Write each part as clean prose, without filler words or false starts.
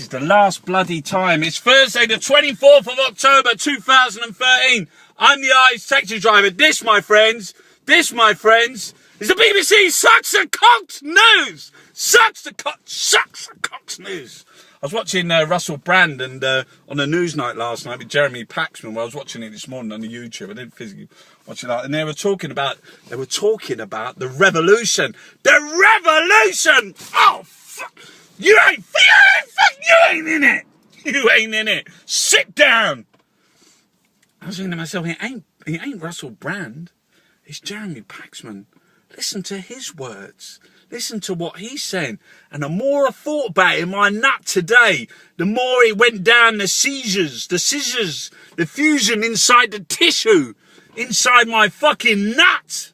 is the last bloody time. It's Thursday the 24th of October 2013. I'm the Eyes taxi driver. This, my friends, is the BBC Sucks and Cocks News. Sucks and Cocks News. I was watching Russell Brand and on a news night last night with Jeremy Paxman. Well, I was watching it this morning on the YouTube. I didn't physically watch it out, and they were talking about the revolution. The revolution. Oh fuck! You ain't in it. You ain't in it. Sit down. I was thinking to myself, it ain't Russell Brand. It's Jeremy Paxman. Listen to his words. Listen to what he's saying. And the more I thought about it in my nut today, the more it went down the scissors, the fusion inside the tissue, inside my fucking nut.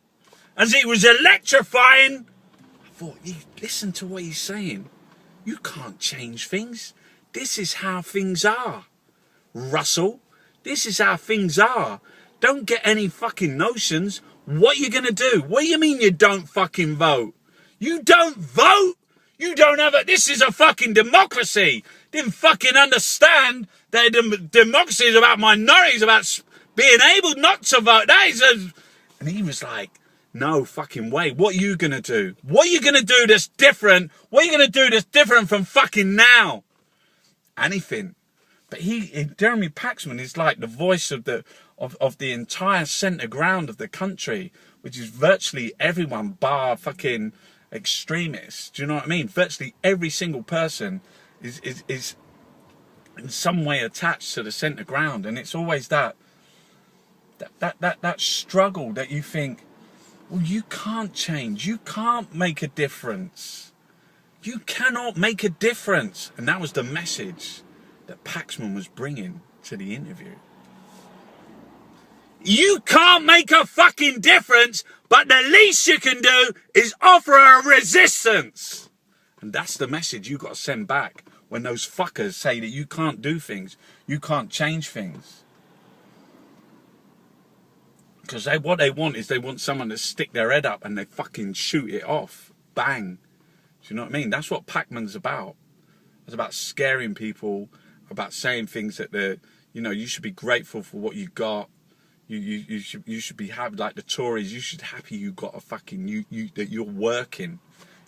As it was electrifying, I thought, listen to what he's saying. You can't change things. This is how things are. Russell, this is how things are. Don't get any fucking notions. What are you going to do? What do you mean you don't fucking vote? You don't vote? You don't have a... This is a fucking democracy. Didn't fucking understand that democracy is about minorities, about being able not to vote. And he was like, no fucking way. What are you going to do? What are you going to do that's different? What are you going to do that's different from fucking now? Anything. But Jeremy Paxman is like the voice of the entire centre ground of the country, which is virtually everyone bar fucking extremists. Do you know what I mean? Virtually every single person is in some way attached to the centre ground, and it's always that struggle that you think, well, you can't change, you can't make a difference, you cannot make a difference. And that was the message that Paxman was bringing to the interview. You can't make a fucking difference, but the least you can do is offer a resistance. And that's the message you got to send back when those fuckers say that you can't do things, you can't change things. Because what they want is they want someone to stick their head up and they fucking shoot it off. Bang. Do you know what I mean? That's what Paxman's about. It's about scaring people, about saying things that you should be grateful for what you got. You should be happy, like the Tories. You should be happy you got a fucking that you're working.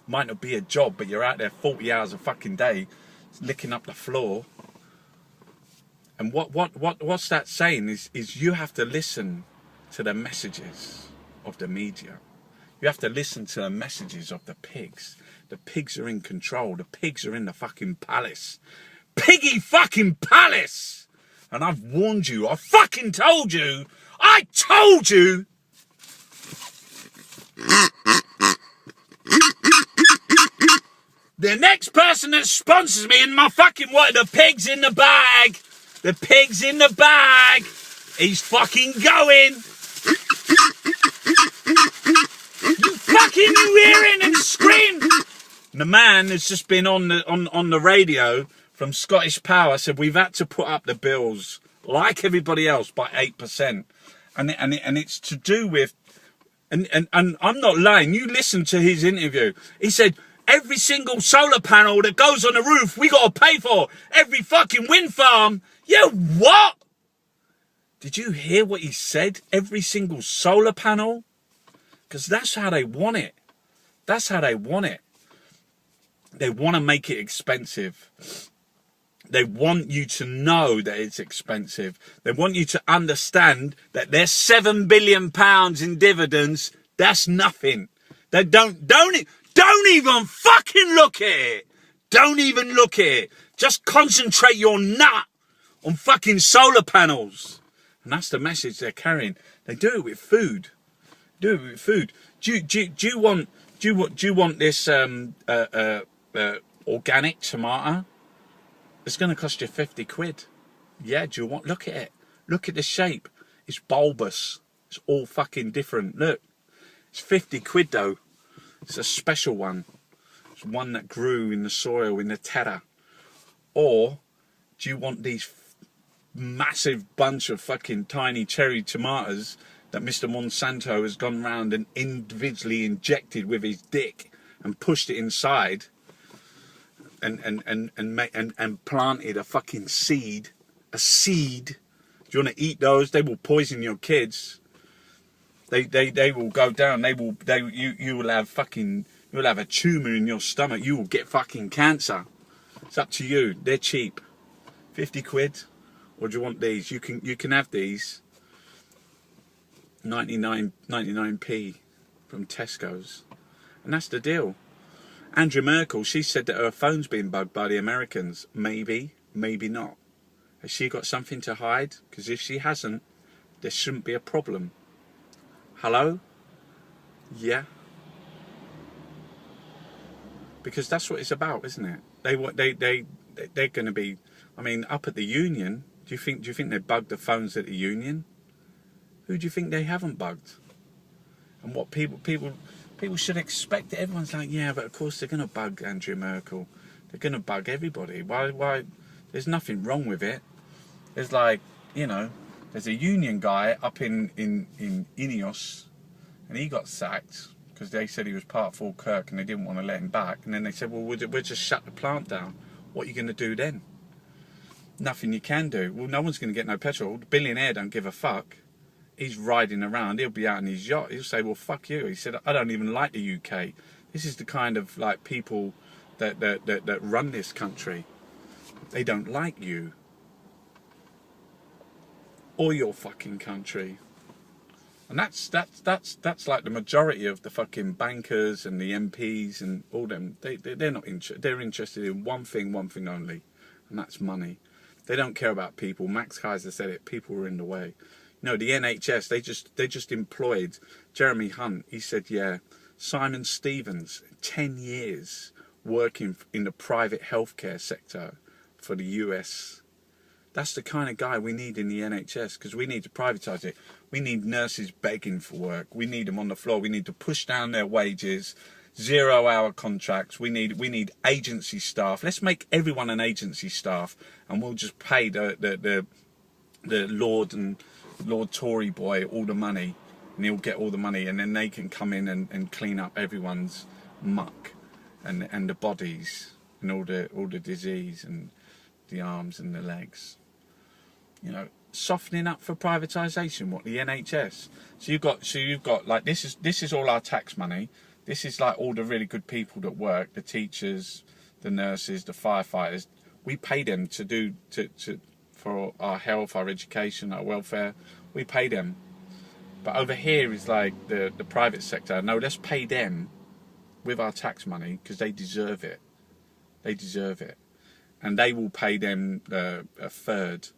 Might not be a job, but you're out there 40 hours a fucking day, licking up the floor. And what's that saying is you have to listen to the messages of the media. You have to listen to the messages of the pigs. The pigs are in control. The pigs are in the fucking palace. Piggy fucking palace! And I've warned you. I fucking told you. I told you. The next person that sponsors me in my fucking what? The pig's in the bag. The pig's in the bag. He's fucking going. You fucking hear it and scream. The man has just been on the radio from Scottish Power, said we've had to put up the bills like everybody else by 8%, and it's to do with, and I'm not lying. You listen to his interview. He said every single solar panel that goes on the roof we got to pay for. Every fucking wind farm. Yeah, what? Did you hear what he said? Every single solar panel, because that's how they want it. That's how they want it. They want to make it expensive. They want you to know that it's expensive. They want you to understand that their £7 billion in dividends, that's nothing. They don't even fucking look at it. Don't even look at it. Just concentrate your nut on fucking solar panels. And that's the message they're carrying. They do it with food. Do you want this organic tomato? It's going to cost you 50 quid. Yeah, do you want? Look at it. Look at the shape. It's bulbous. It's all fucking different. Look. It's 50 quid though. It's a special one. It's one that grew in the soil, in the terra. Or do you want these massive bunch of fucking tiny cherry tomatoes that Mr. Monsanto has gone round and individually injected with his dick and pushed it inside and planted a fucking seed, a seed. Do you want to eat those? They will poison your kids. They will go down. You will have a tumor in your stomach. You will get fucking cancer. It's up to you. They're cheap. 50 quid. Or do you want these? You can have these. 99p from Tesco's. And that's the deal. Angela Merkel, she said that her phone's been bugged by the Americans. Maybe, maybe not. Has she got something to hide? Because if she hasn't, there shouldn't be a problem. Hello? Yeah. Because that's what it's about, isn't it? They're going to be. I mean, up at the union. Do you think they bugged the phones at the union? Who do you think they haven't bugged? And what people should expect it. Everyone's like, yeah, but of course they're going to bug Angela Merkel. They're going to bug everybody. Why? There's nothing wrong with it. There's like, there's a union guy up in Ineos, and he got sacked because they said he was part Falkirk and they didn't want to let him back. And then they said, well, we'll just shut the plant down. What are you going to do then? Nothing you can do. Well, no one's going to get no petrol. The billionaire don't give a fuck. He's riding around. He'll be out in his yacht. He'll say, well, fuck you. He said, I don't even like the UK. This is the kind of like people that run this country. They don't like you. Or your fucking country. And that's like the majority of the fucking bankers and the MPs and all them. They're not interested. They're interested in one thing only, and that's money. They don't care about people. Max Kaiser said it. People were in the way. No, the NHS. They just employed Jeremy Hunt. He said, yeah, Simon Stevens, 10 years working in the private healthcare sector for the US. That's the kind of guy we need in the NHS, because we need to privatise it. We need nurses begging for work. We need them on the floor. We need to push down their wages, 0-hour contracts. We need agency staff. Let's make everyone an agency staff, and we'll just pay the Lord Tory boy all the money, and he'll get all the money, and then they can come in and clean up everyone's muck and the bodies and all the disease and the arms and the legs. Softening up for privatisation. What, the NHS? So you've got like this is all our tax money. This is like all the really good people that work, the teachers, the nurses, the firefighters. We pay them to do for our health, our education, our welfare. We pay them. But over here is like the private sector. No, let's pay them with our tax money because they deserve it. They deserve it. And they will pay them a third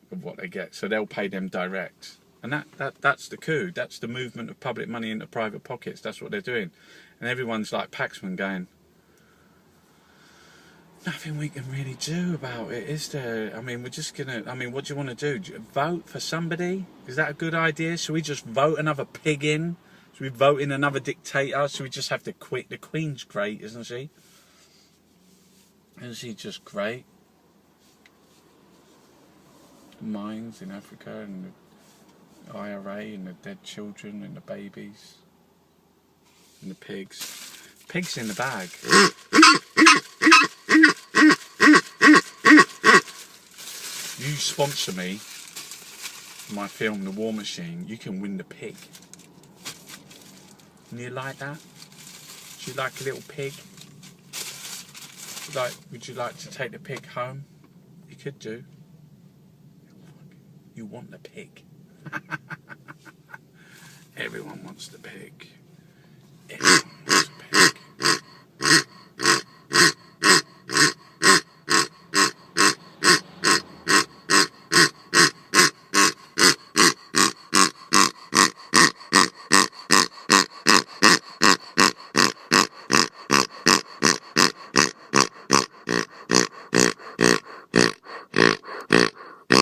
of what they get. So they'll pay them direct. And that's the coup. That's the movement of public money into private pockets. That's what they're doing. And everyone's like Paxman going, nothing we can really do about it, is there? I mean, we're just going to... I mean, what do you want to do? Vote for somebody? Is that a good idea? Should we just vote another pig in? Should we vote in another dictator? Should we just have to quit? The Queen's great, isn't she? Isn't she just great? The mines in Africa and the IRA and the dead children and the babies and the pigs. Pigs in the bag. You sponsor me for my film The War Machine, you can win the pig. And you like that? Do you like a little pig? Would you like to take the pig home? You could do. You want the pig. Everyone wants the pig.